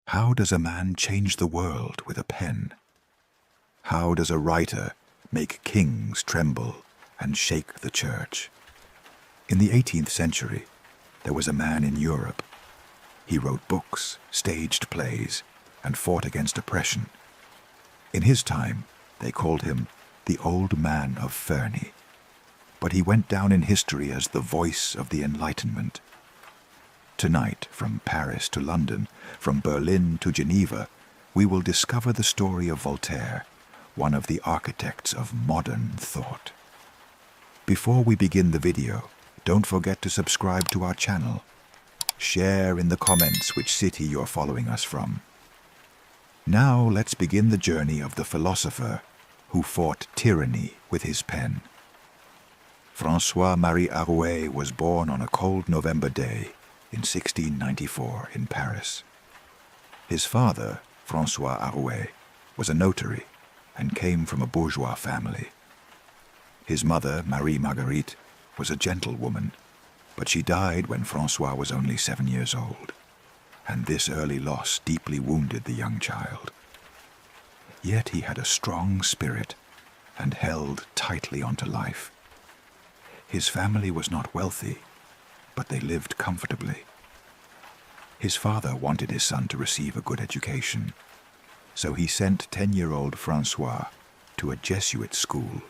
How does a man change the world with a pen? How does a writer make kings tremble and shake the church? In the 18th century, there was a man in Europe. He wrote books, staged plays, and fought against oppression. In his time, they called him the Old Man of Ferney. But he went down in history as the voice of the Enlightenment. Tonight, from Paris to London, from Berlin to Geneva, we will discover the story of Voltaire, one of the architects of modern thought. Before we begin the video, don't forget to subscribe to our channel. Share in the comments which city you're following us from. Now let's begin the journey of the philosopher who fought tyranny with his pen. François-Marie Arouet was born on a cold November day in 1694 in Paris. His father, François Arouet, was a notary and came from a bourgeois family. His mother, Marie Marguerite, was a gentlewoman, but she died when François was only 7 years old, and this early loss deeply wounded the young child. Yet he had a strong spirit and held tightly onto life. His family was not wealthy, but they lived comfortably. His father wanted his son to receive a good education, so he sent 10-year-old François to a Jesuit school.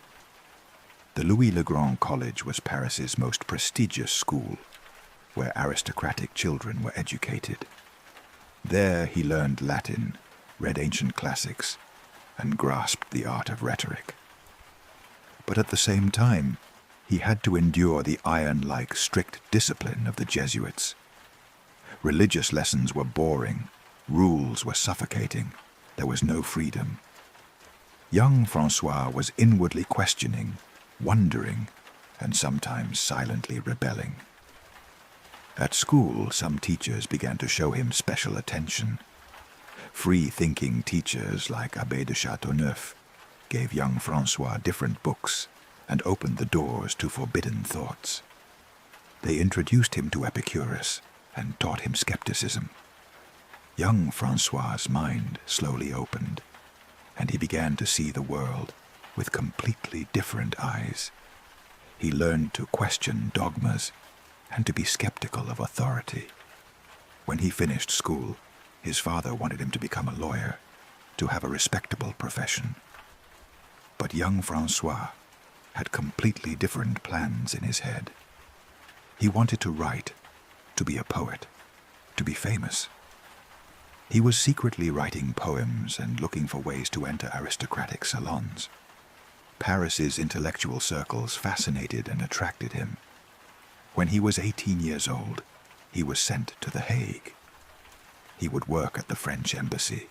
The Louis-le-Grand College was Paris's most prestigious school, where aristocratic children were educated. There he learned Latin, read ancient classics, and grasped the art of rhetoric. But at the same time, he had to endure the iron-like strict discipline of the Jesuits. Religious lessons were boring, rules were suffocating, there was no freedom. Young François was inwardly questioning, wondering, and sometimes silently rebelling. At school, some teachers began to show him special attention. Free-thinking teachers like Abbé de Châteauneuf gave young François different books and opened the doors to forbidden thoughts. They introduced him to Epicurus and taught him skepticism. Young François's mind slowly opened, and he began to see the world with completely different eyes. He learned to question dogmas and to be skeptical of authority. When he finished school, his father wanted him to become a lawyer, to have a respectable profession. But young François had completely different plans in his head. He wanted to write, to be a poet, to be famous. He was secretly writing poems and looking for ways to enter aristocratic salons. Paris's intellectual circles fascinated and attracted him. When he was 18 years old, he was sent to The Hague. He would work at the French embassy,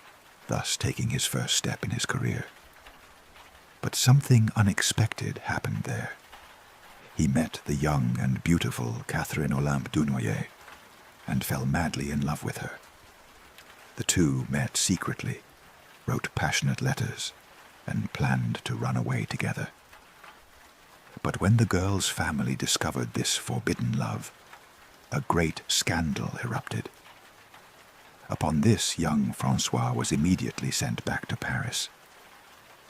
thus taking his first step in his career. But something unexpected happened there. He met the young and beautiful Catherine Olympe Dunoyer and fell madly in love with her. The two met secretly, wrote passionate letters, and planned to run away together. But when the girl's family discovered this forbidden love, a great scandal erupted. Upon this, young François was immediately sent back to Paris.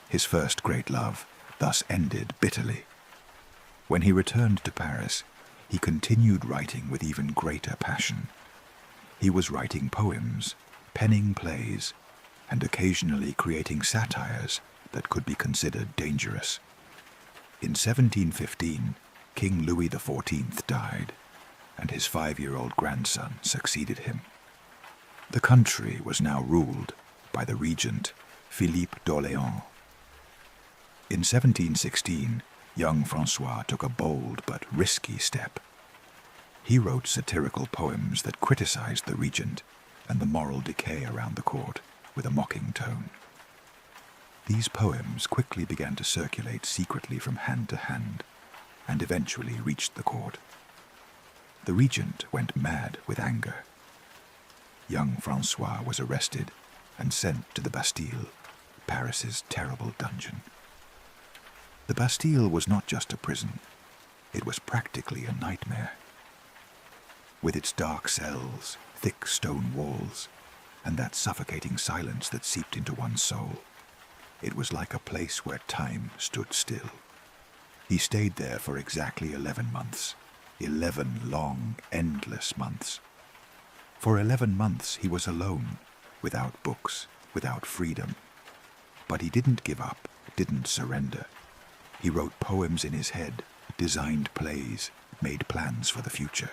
His first great love thus ended bitterly. When he returned to Paris, he continued writing with even greater passion. He was writing poems, penning plays, and occasionally creating satires that could be considered dangerous. In 1715, King Louis XIV died, and his 5-year-old grandson succeeded him. The country was now ruled by the regent, Philippe d'Orléans. In 1716, young François took a bold but risky step. He wrote satirical poems that criticized the regent and the moral decay around the court with a mocking tone. These poems quickly began to circulate secretly from hand to hand and eventually reached the court. The regent went mad with anger. Young François was arrested and sent to the Bastille, Paris's terrible dungeon. The Bastille was not just a prison, it was practically a nightmare. With its dark cells, thick stone walls, and that suffocating silence that seeped into one's soul. It was like a place where time stood still. He stayed there for exactly 11 months. 11 long, endless months. For 11 months he was alone, without books, without freedom. But he didn't give up, didn't surrender. He wrote poems in his head, designed plays, made plans for the future.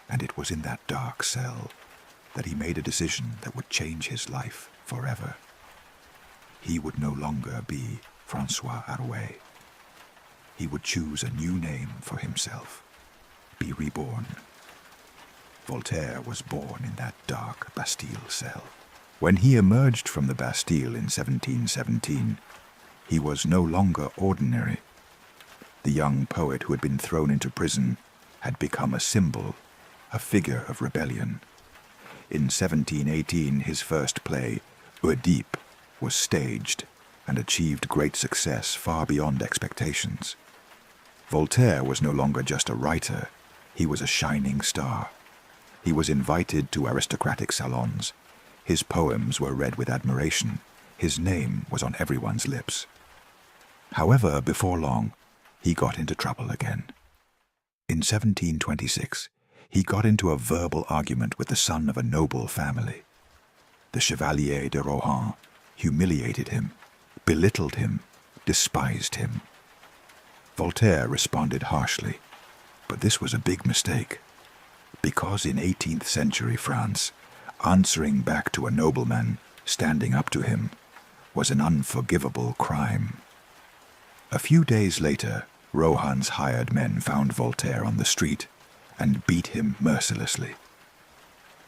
And it was in that dark cell that he made a decision that would change his life forever. He would no longer be François Arouet. He would choose a new name for himself, be reborn. Voltaire was born in that dark Bastille cell. When he emerged from the Bastille in 1717, he was no longer ordinary. The young poet who had been thrown into prison had become a symbol, a figure of rebellion. In 1718, his first play, Oedipe, was staged and achieved great success far beyond expectations. Voltaire was no longer just a writer, he was a shining star. He was invited to aristocratic salons. His poems were read with admiration. His name was on everyone's lips. However, before long, he got into trouble again. In 1726, he got into a verbal argument with the son of a noble family. The Chevalier de Rohan humiliated him, belittled him, despised him. Voltaire responded harshly, but this was a big mistake, because in 18th century France, answering back to a nobleman, standing up to him, was an unforgivable crime. A few days later, Rohan's hired men found Voltaire on the street and beat him mercilessly.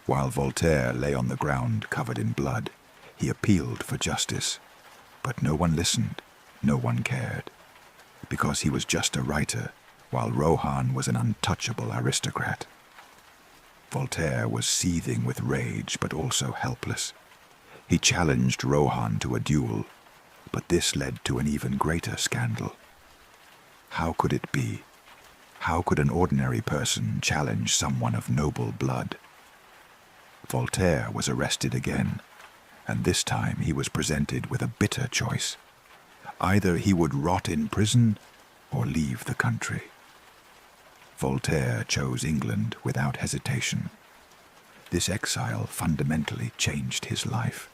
While Voltaire lay on the ground covered in blood, he appealed for justice, but no one listened, no one cared, because he was just a writer, while Rohan was an untouchable aristocrat. Voltaire was seething with rage, but also helpless. He challenged Rohan to a duel, but this led to an even greater scandal. How could it be? How could an ordinary person challenge someone of noble blood? Voltaire was arrested again, and this time he was presented with a bitter choice. Either he would rot in prison or leave the country. Voltaire chose England without hesitation. This exile fundamentally changed his life.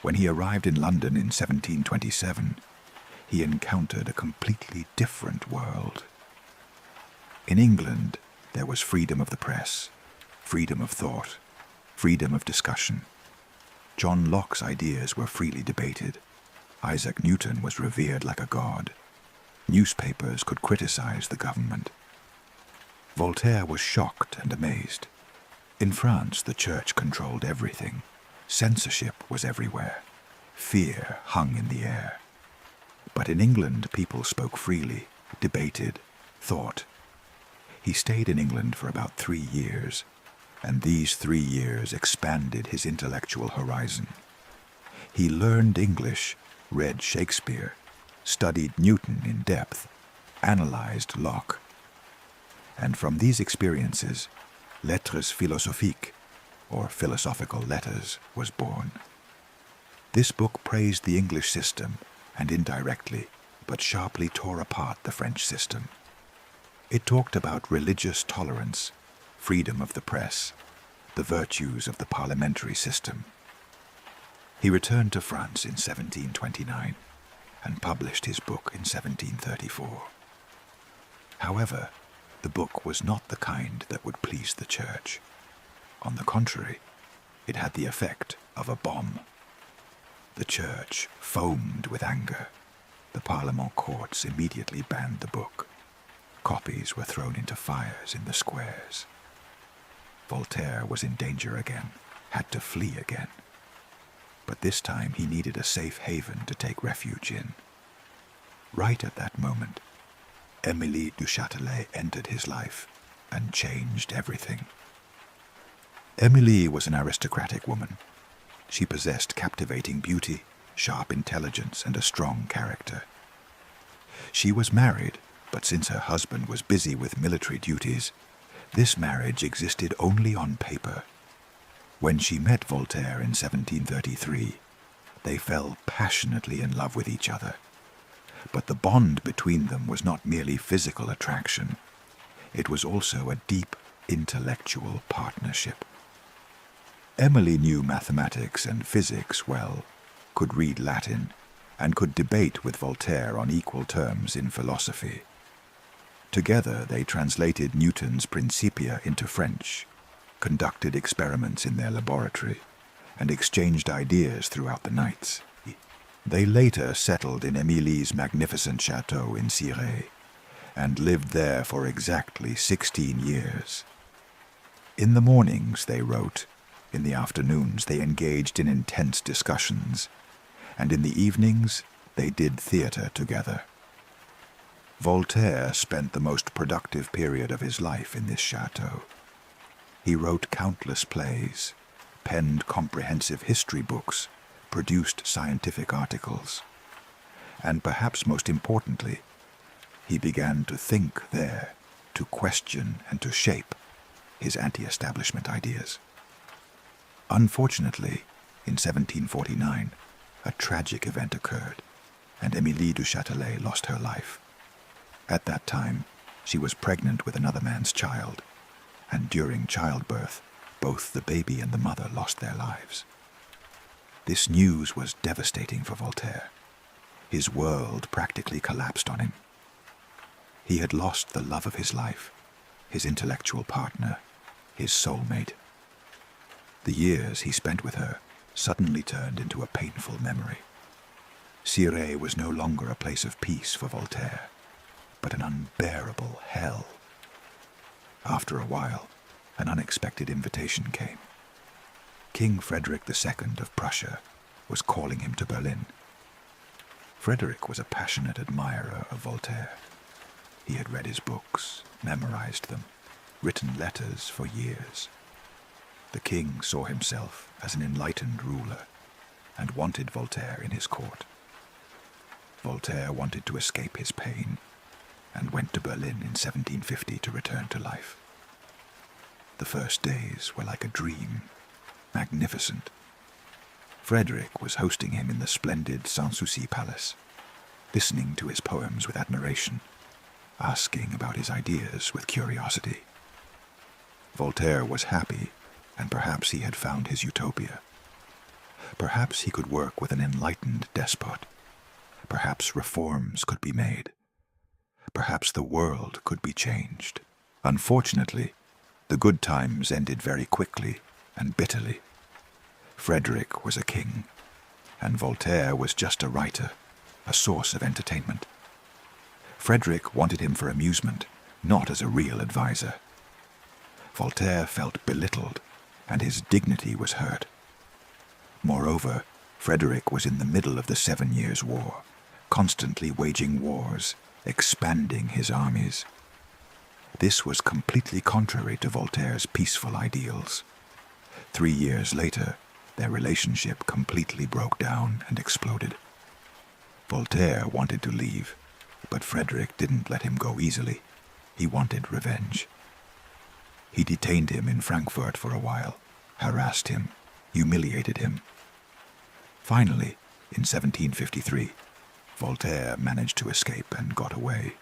When he arrived in London in 1727, he encountered a completely different world. In England, there was freedom of the press, freedom of thought, freedom of discussion. John Locke's ideas were freely debated. Isaac Newton was revered like a god. Newspapers could criticize the government. Voltaire was shocked and amazed. In France, the church controlled everything. Censorship was everywhere. Fear hung in the air. But in England, people spoke freely, debated, thought. He stayed in England for about 3 years, and these 3 years expanded his intellectual horizon. He learned English, read Shakespeare, studied Newton in depth, analyzed Locke. And from these experiences, Lettres philosophiques, or philosophical letters, was born. This book praised the English system, and indirectly, but sharply tore apart the French system. It talked about religious tolerance, freedom of the press, the virtues of the parliamentary system. He returned to France in 1729 and published his book in 1734. However, the book was not the kind that would please the church. On the contrary, it had the effect of a bomb. The church foamed with anger. The Parlement courts immediately banned the book. Copies were thrown into fires in the squares. Voltaire was in danger again, had to flee again. But this time he needed a safe haven to take refuge in. Right at that moment, Émilie du Châtelet entered his life and changed everything. Émilie was an aristocratic woman. She possessed captivating beauty, sharp intelligence, and a strong character. She was married, but since her husband was busy with military duties, this marriage existed only on paper. When she met Voltaire in 1733, they fell passionately in love with each other. But the bond between them was not merely physical attraction. It was also a deep intellectual partnership. Emily knew mathematics and physics well, could read Latin, and could debate with Voltaire on equal terms in philosophy. Together they translated Newton's Principia into French, conducted experiments in their laboratory, and exchanged ideas throughout the nights. They later settled in Émilie's magnificent chateau in Cirey, and lived there for exactly 16 years. In the mornings they wrote, in the afternoons they engaged in intense discussions, and in the evenings they did theatre together. Voltaire spent the most productive period of his life in this chateau. He wrote countless plays, penned comprehensive history books, produced scientific articles, and perhaps most importantly, he began to think there, to question and to shape his anti-establishment ideas. Unfortunately, in 1749, a tragic event occurred, and Émilie du Châtelet lost her life. At that time, she was pregnant with another man's child, and during childbirth, both the baby and the mother lost their lives. This news was devastating for Voltaire. His world practically collapsed on him. He had lost the love of his life, his intellectual partner, his soulmate. The years he spent with her suddenly turned into a painful memory. Cirey was no longer a place of peace for Voltaire, but an unbearable hell. After a while, an unexpected invitation came. King Frederick II of Prussia was calling him to Berlin. Frederick was a passionate admirer of Voltaire. He had read his books, memorized them, written letters for years. The king saw himself as an enlightened ruler and wanted Voltaire in his court. Voltaire wanted to escape his pain and went to Berlin in 1750 to return to life. The first days were like a dream, magnificent. Frederick was hosting him in the splendid Sanssouci Palace, listening to his poems with admiration, asking about his ideas with curiosity. Voltaire was happy, and perhaps he had found his utopia. Perhaps he could work with an enlightened despot. Perhaps reforms could be made. Perhaps the world could be changed. Unfortunately, the good times ended very quickly and bitterly. Frederick was a king, and Voltaire was just a writer, a source of entertainment. Frederick wanted him for amusement, not as a real advisor. Voltaire felt belittled, and his dignity was hurt. Moreover, Frederick was in the middle of the 7 Years' War, constantly waging wars, expanding his armies. This was completely contrary to Voltaire's peaceful ideals. 3 years later, their relationship completely broke down and exploded. Voltaire wanted to leave, but Frederick didn't let him go easily. He wanted revenge. He detained him in Frankfurt for a while, harassed him, humiliated him. Finally, in 1753, Voltaire managed to escape and got away.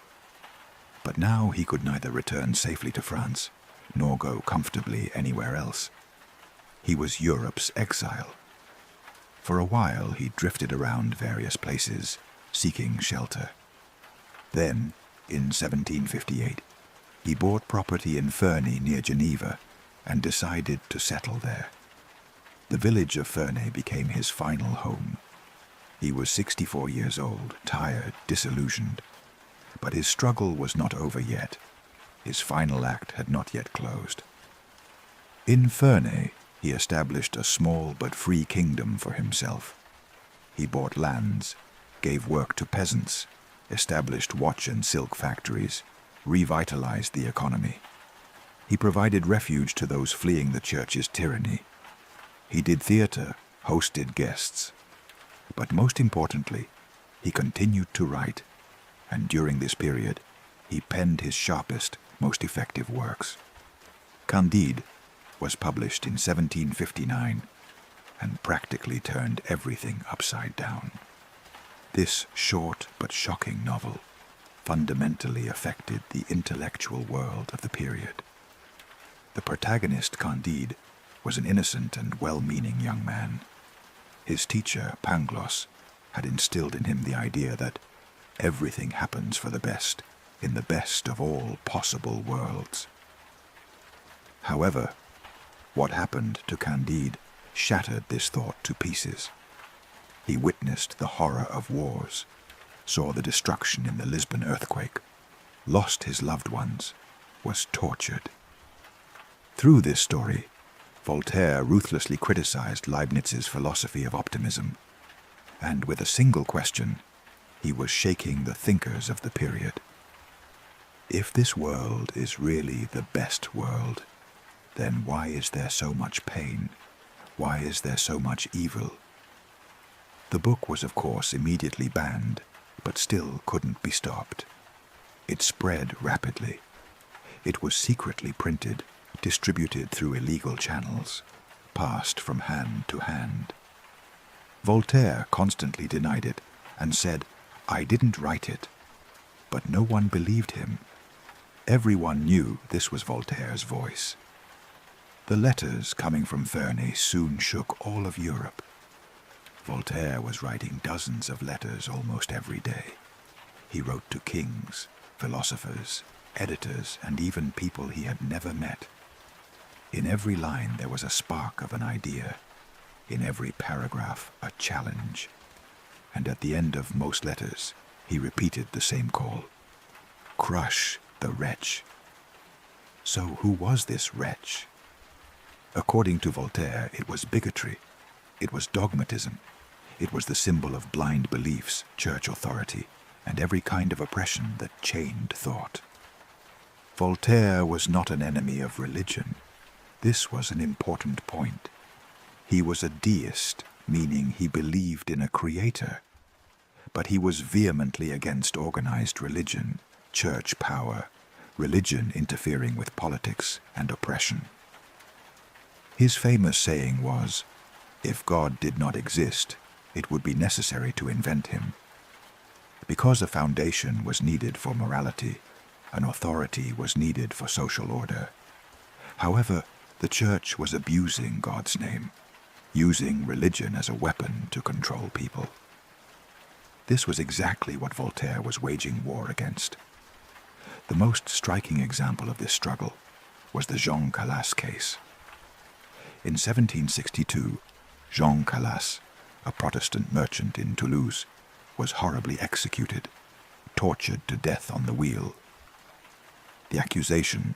But now he could neither return safely to France, nor go comfortably anywhere else. He was Europe's exile. For a while he drifted around various places, seeking shelter. Then, in 1758, he bought property in Ferney near Geneva and decided to settle there. The village of Ferney became his final home. He was 64 years old, tired, disillusioned. But his struggle was not over yet. His final act had not yet closed. In Ferney, he established a small but free kingdom for himself. He bought lands, gave work to peasants, established watch and silk factories, revitalized the economy. He provided refuge to those fleeing the church's tyranny. He did theater, hosted guests. But most importantly, he continued to write, and during this period, he penned his sharpest, most effective works. Candide, was published in 1759 and practically turned everything upside down. This short but shocking novel fundamentally affected the intellectual world of the period. The protagonist, Candide, was an innocent and well-meaning young man. His teacher, Pangloss, had instilled in him the idea that everything happens for the best in the best of all possible worlds. However, what happened to Candide shattered this thought to pieces. He witnessed the horror of wars, saw the destruction in the Lisbon earthquake, lost his loved ones, was tortured. Through this story, Voltaire ruthlessly criticized Leibniz's philosophy of optimism, and with a single question, he was shaking the thinkers of the period. If this world is really the best world, then why is there so much pain? Why is there so much evil? The book was, of course, immediately banned, but still couldn't be stopped. It spread rapidly. It was secretly printed, distributed through illegal channels, passed from hand to hand. Voltaire constantly denied it and said, "I didn't write it." But no one believed him. Everyone knew this was Voltaire's voice. The letters coming from Ferney soon shook all of Europe. Voltaire was writing dozens of letters almost every day. He wrote to kings, philosophers, editors, and even people he had never met. In every line there was a spark of an idea, in every paragraph a challenge, and at the end of most letters he repeated the same call: crush the wretch. So who was this wretch? According to Voltaire, it was bigotry, it was dogmatism, it was the symbol of blind beliefs, church authority, and every kind of oppression that chained thought. Voltaire was not an enemy of religion. This was an important point. He was a deist, meaning he believed in a creator. But he was vehemently against organized religion, church power, religion interfering with politics and oppression. His famous saying was, "If God did not exist, it would be necessary to invent him." Because a foundation was needed for morality, an authority was needed for social order. However, the church was abusing God's name, using religion as a weapon to control people. This was exactly what Voltaire was waging war against. The most striking example of this struggle was the Jean Calas case. In 1762, Jean Calas, a Protestant merchant in Toulouse, was horribly executed, tortured to death on the wheel. The accusation,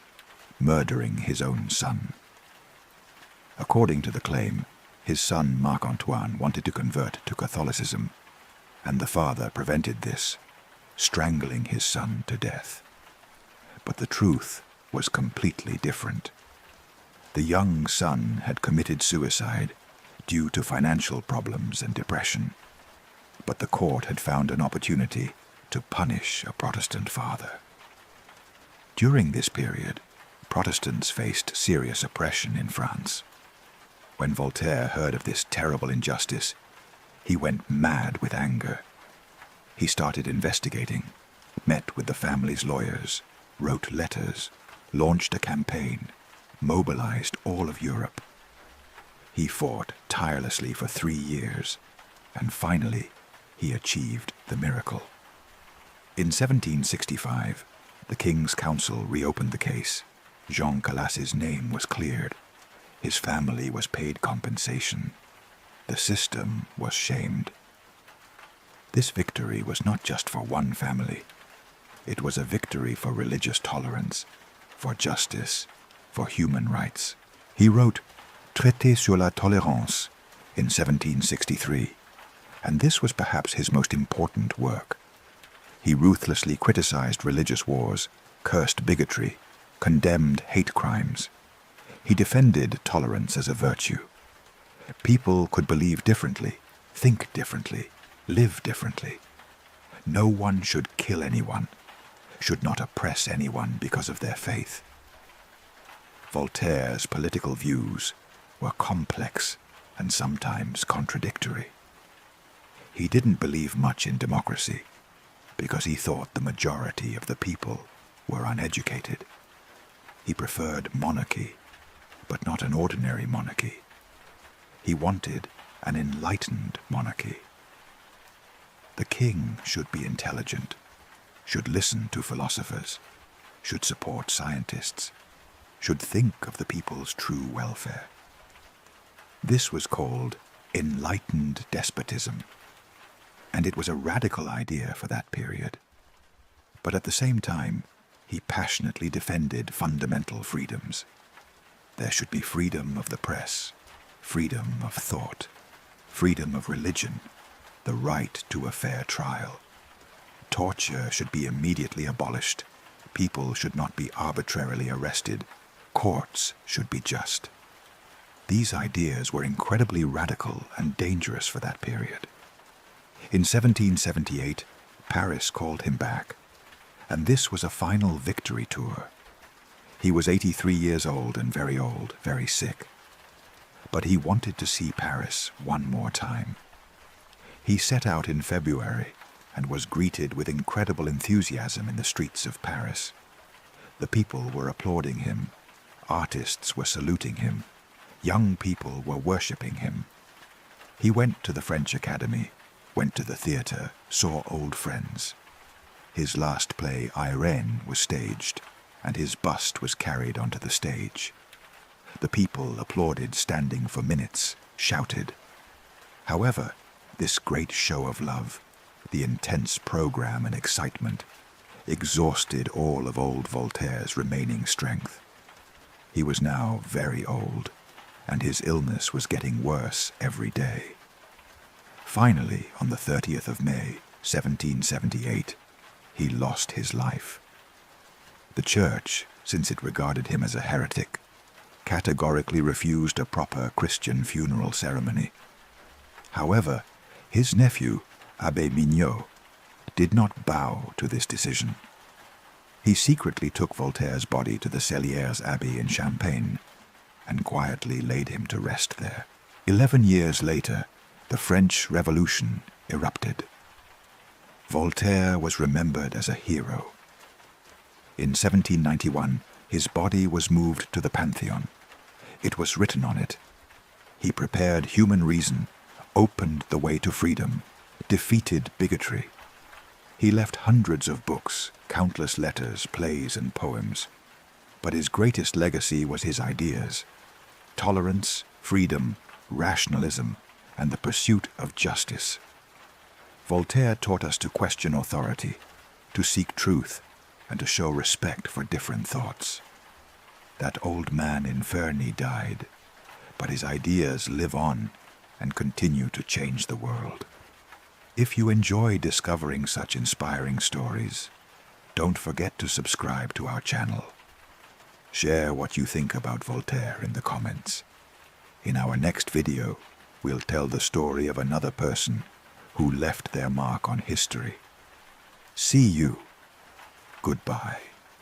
murdering his own son. According to the claim, his son Marc-Antoine wanted to convert to Catholicism, and the father prevented this, strangling his son to death. But the truth was completely different. The young son had committed suicide due to financial problems and depression, but the court had found an opportunity to punish a Protestant father. During this period, Protestants faced serious oppression in France. When Voltaire heard of this terrible injustice, he went mad with anger. He started investigating, met with the family's lawyers, wrote letters, launched a campaign, mobilized all of Europe. He fought tirelessly for 3 years, and finally he achieved the miracle. In 1765, the King's Council reopened the case. Jean Calas's name was cleared. His family was paid compensation. The system was shamed. This victory was not just for one family. It was a victory for religious tolerance, for justice, for human rights. He wrote Traité sur la tolérance in 1763, and this was perhaps his most important work. He ruthlessly criticized religious wars, cursed bigotry, condemned hate crimes. He defended tolerance as a virtue. People could believe differently, think differently, live differently. No one should kill anyone, should not oppress anyone because of their faith. Voltaire's political views were complex and sometimes contradictory. He didn't believe much in democracy because he thought the majority of the people were uneducated. He preferred monarchy, but not an ordinary monarchy. He wanted an enlightened monarchy. The king should be intelligent, should listen to philosophers, should support scientists, should think of the people's true welfare. This was called enlightened despotism, and it was a radical idea for that period. But at the same time, he passionately defended fundamental freedoms. There should be freedom of the press, freedom of thought, freedom of religion, the right to a fair trial. Torture should be immediately abolished. People should not be arbitrarily arrested. Courts should be just. These ideas were incredibly radical and dangerous for that period. In 1778, Paris called him back, and this was a final victory tour. He was 83 years old, very sick. But he wanted to see Paris one more time. He set out in February and was greeted with incredible enthusiasm in the streets of Paris. The people were applauding him. Artists were saluting him. Young people were worshipping him. He went to the French Academy, went to the theater, saw old friends. His last play, Irene, was staged, and his bust was carried onto the stage. The people applauded, standing for minutes, shouted. However, this great show of love, the intense program and excitement, exhausted all of old Voltaire's remaining strength. He was now very old, and his illness was getting worse every day. Finally, on the 30th of May, 1778, he lost his life. The church, since it regarded him as a heretic, categorically refused a proper Christian funeral ceremony. However, his nephew, Abbé Mignot, did not bow to this decision. He secretly took Voltaire's body to the Céllières Abbey in Champagne and quietly laid him to rest there. 11 years later, the French Revolution erupted. Voltaire was remembered as a hero. In 1791, his body was moved to the Pantheon. It was written on it, "He prepared human reason, opened the way to freedom, defeated bigotry." He left hundreds of books, countless letters, plays, and poems. But his greatest legacy was his ideas: tolerance, freedom, rationalism, and the pursuit of justice. Voltaire taught us to question authority, to seek truth, and to show respect for different thoughts. That old man in Ferney died, but his ideas live on and continue to change the world. If you enjoy discovering such inspiring stories, don't forget to subscribe to our channel. Share what you think about Voltaire in the comments. In our next video, we'll tell the story of another person who left their mark on history. See you. Goodbye.